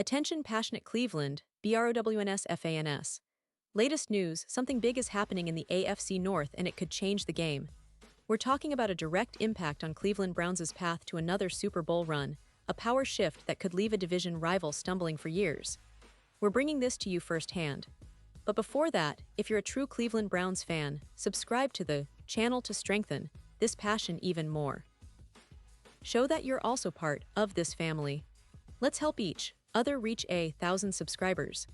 Attention passionate Cleveland, BROWNS. Latest news, something big is happening in the AFC North and it could change the game. We're talking about a direct impact on Cleveland Browns' path to another Super Bowl run, a power shift that could leave a division rival stumbling for years. We're bringing this to you firsthand. But before that, if you're a true Cleveland Browns fan, subscribe to the channel to strengthen this passion even more. Show that you're also part of this family. Let's help each other reach 1,000 subscribers.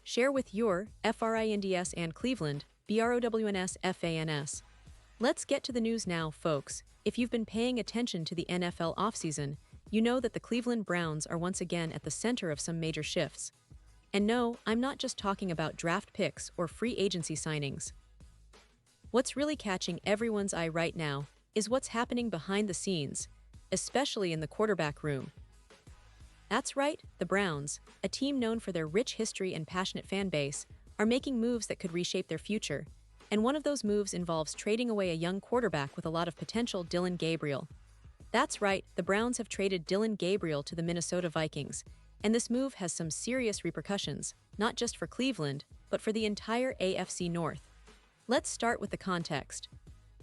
Share with your FRINDS and Cleveland, BROWNS. Let's get to the news now, folks. If you've been paying attention to the NFL offseason, you know that the Cleveland Browns are once again at the center of some major shifts. And no, I'm not just talking about draft picks or free agency signings. What's really catching everyone's eye right now is what's happening behind the scenes, especially in the quarterback room. That's right, the Browns, a team known for their rich history and passionate fan base, are making moves that could reshape their future. And one of those moves involves trading away a young quarterback with a lot of potential, Dillon Gabriel. That's right, the Browns have traded Dillon Gabriel to the Minnesota Vikings, and this move has some serious repercussions, not just for Cleveland, but for the entire AFC North. Let's start with the context.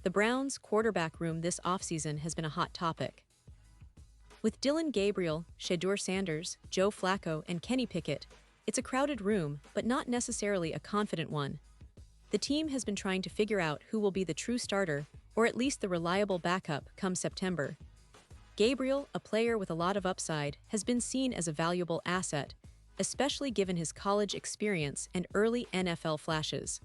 The Browns' quarterback room this offseason has been a hot topic. With Dillon Gabriel, Shedeur Sanders, Joe Flacco, and Kenny Pickett, it's a crowded room, but not necessarily a confident one. The team has been trying to figure out who will be the true starter, or at least the reliable backup, come September. Gabriel, a player with a lot of upside, has been seen as a valuable asset, especially given his college experience and early NFL flashes.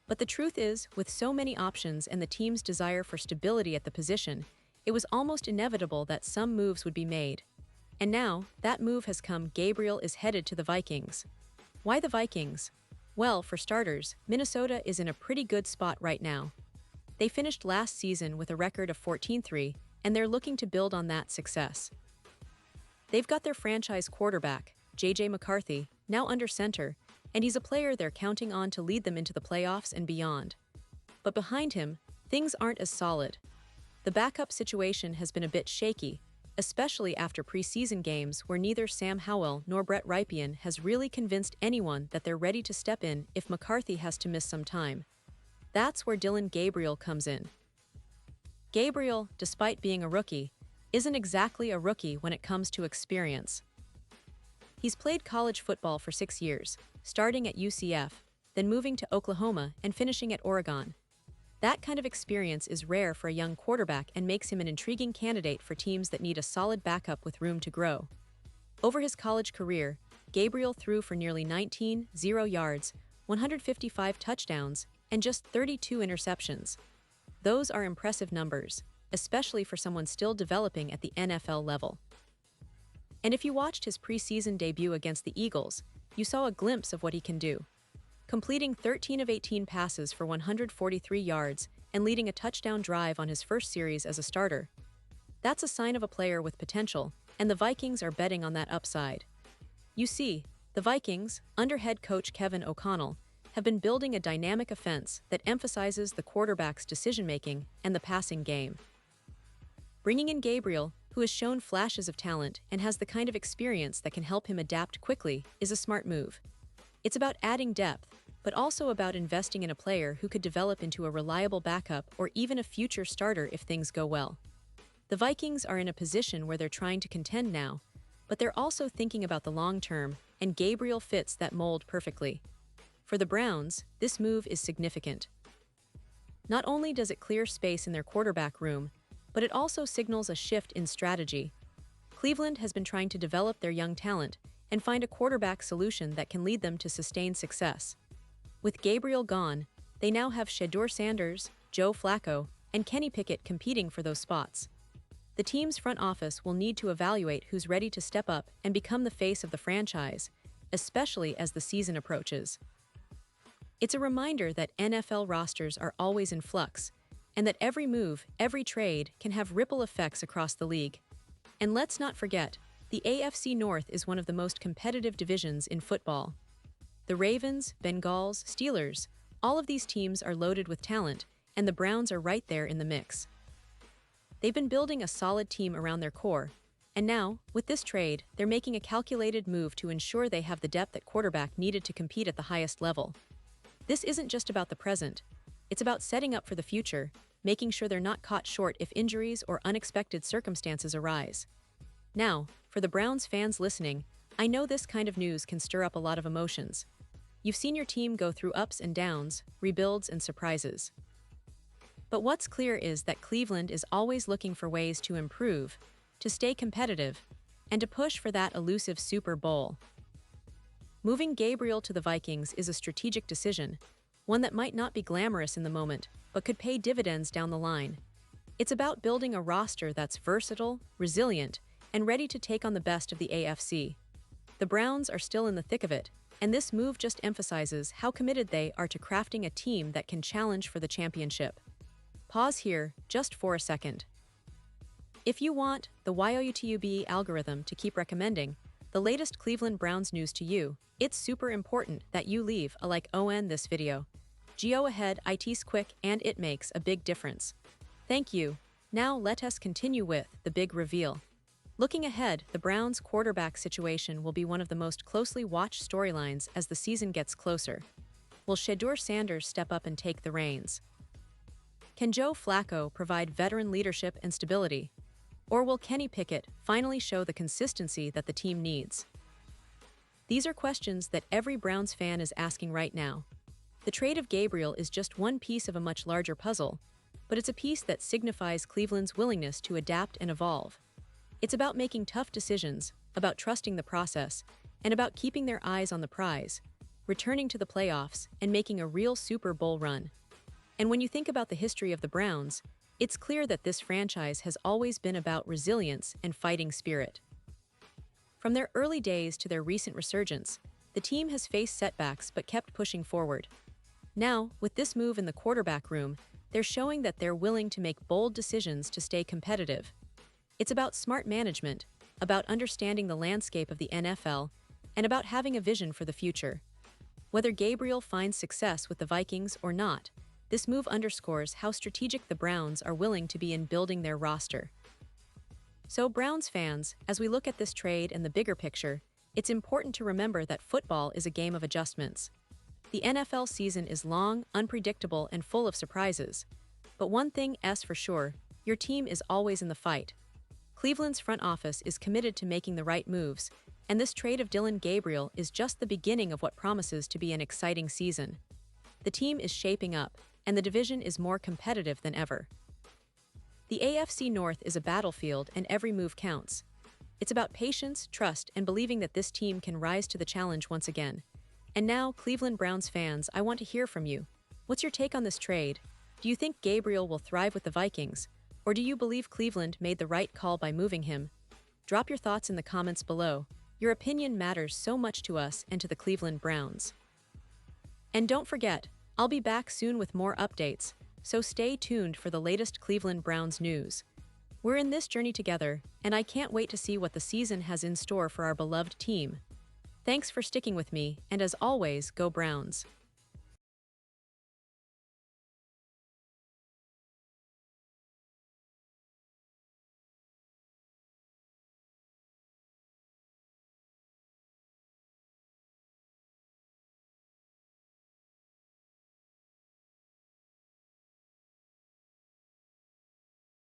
But the truth is, with so many options and the team's desire for stability at the position, it was almost inevitable that some moves would be made. And now, that move has come. Gabriel is headed to the Vikings. Why the Vikings? Well, for starters, Minnesota is in a pretty good spot right now. They finished last season with a record of 14-3, and they're looking to build on that success. They've got their franchise quarterback, J.J. McCarthy, now under center, and he's a player they're counting on to lead them into the playoffs and beyond. But behind him, things aren't as solid. The backup situation has been a bit shaky, especially after preseason games where neither Sam Howell nor Brett Rypien has really convinced anyone that they're ready to step in if McCarthy has to miss some time. That's where Dillon Gabriel comes in. Gabriel, despite being a rookie, isn't exactly a rookie when it comes to experience. He's played college football for 6 years, starting at UCF, then moving to Oklahoma and finishing at Oregon. That kind of experience is rare for a young quarterback and makes him an intriguing candidate for teams that need a solid backup with room to grow. Over his college career, Gabriel threw for nearly 19,000 yards, 155 touchdowns, and just 32 interceptions. Those are impressive numbers, especially for someone still developing at the NFL level. And if you watched his preseason debut against the Eagles, you saw a glimpse of what he can do. Completing 13 of 18 passes for 143 yards and leading a touchdown drive on his first series as a starter. That's a sign of a player with potential, and the Vikings are betting on that upside. You see, the Vikings, under head coach Kevin O'Connell, have been building a dynamic offense that emphasizes the quarterback's decision-making and the passing game. Bringing in Gabriel, who has shown flashes of talent and has the kind of experience that can help him adapt quickly, is a smart move. It's about adding depth, but also about investing in a player who could develop into a reliable backup or even a future starter if things go well. The Vikings are in a position where they're trying to contend now, but they're also thinking about the long term, and Gabriel fits that mold perfectly. For the Browns, this move is significant. Not only does it clear space in their quarterback room, but it also signals a shift in strategy. Cleveland has been trying to develop their young talent and find a quarterback solution that can lead them to sustained success. With Gabriel gone, they now have Shedeur Sanders, Joe Flacco, and Kenny Pickett competing for those spots. The team's front office will need to evaluate who's ready to step up and become the face of the franchise, especially as the season approaches. It's a reminder that NFL rosters are always in flux, and that every move, every trade, can have ripple effects across the league. And let's not forget, the AFC North is one of the most competitive divisions in football. The Ravens, Bengals, Steelers, all of these teams are loaded with talent, and the Browns are right there in the mix. They've been building a solid team around their core, And now, with this trade, they're making a calculated move to ensure they have the depth at quarterback needed to compete at the highest level. This isn't just about the present, it's about setting up for the future, making sure they're not caught short if injuries or unexpected circumstances arise. Now, for the Browns fans listening, I know this kind of news can stir up a lot of emotions. You've seen your team go through ups and downs, rebuilds and surprises. But what's clear is that Cleveland is always looking for ways to improve, to stay competitive, and to push for that elusive Super Bowl. Moving Gabriel to the Vikings is a strategic decision, one that might not be glamorous in the moment, but could pay dividends down the line. It's about building a roster that's versatile, resilient, and ready to take on the best of the AFC. The Browns are still in the thick of it, and this move just emphasizes how committed they are to crafting a team that can challenge for the championship. Pause here, just for a second. If you want the YOUTUB algorithm to keep recommending the latest Cleveland Browns news to you, it's super important that you leave a like on this video. Go ahead, it's quick and it makes a big difference. Thank you. Now let us continue with the big reveal. Looking ahead, the Browns' quarterback situation will be one of the most closely watched storylines as the season gets closer. Will Shedeur Sanders step up and take the reins? Can Joe Flacco provide veteran leadership and stability? Or will Kenny Pickett finally show the consistency that the team needs? These are questions that every Browns fan is asking right now. The trade of Gabriel is just one piece of a much larger puzzle, but it's a piece that signifies Cleveland's willingness to adapt and evolve. It's about making tough decisions, about trusting the process, and about keeping their eyes on the prize, returning to the playoffs, and making a real Super Bowl run. And when you think about the history of the Browns, it's clear that this franchise has always been about resilience and fighting spirit. From their early days to their recent resurgence, the team has faced setbacks but kept pushing forward. Now, with this move in the quarterback room, they're showing that they're willing to make bold decisions to stay competitive. It's about smart management, about understanding the landscape of the NFL, and about having a vision for the future. Whether Gabriel finds success with the Vikings or not, this move underscores how strategic the Browns are willing to be in building their roster. So, Browns fans, as we look at this trade and the bigger picture, it's important to remember that football is a game of adjustments. The NFL season is long, unpredictable, and full of surprises. But one thing is for sure, your team is always in the fight. Cleveland's front office is committed to making the right moves, and this trade of Dillon Gabriel is just the beginning of what promises to be an exciting season. The team is shaping up, and the division is more competitive than ever. The AFC North is a battlefield, and every move counts. It's about patience, trust, and believing that this team can rise to the challenge once again. And now, Cleveland Browns fans, I want to hear from you. What's your take on this trade? Do you think Gabriel will thrive with the Vikings? Or do you believe Cleveland made the right call by moving him? Drop your thoughts in the comments below. Your opinion matters so much to us and to the Cleveland Browns. And don't forget, I'll be back soon with more updates, so stay tuned for the latest Cleveland Browns news. We're in this journey together, and I can't wait to see what the season has in store for our beloved team. Thanks for sticking with me, and as always, go Browns.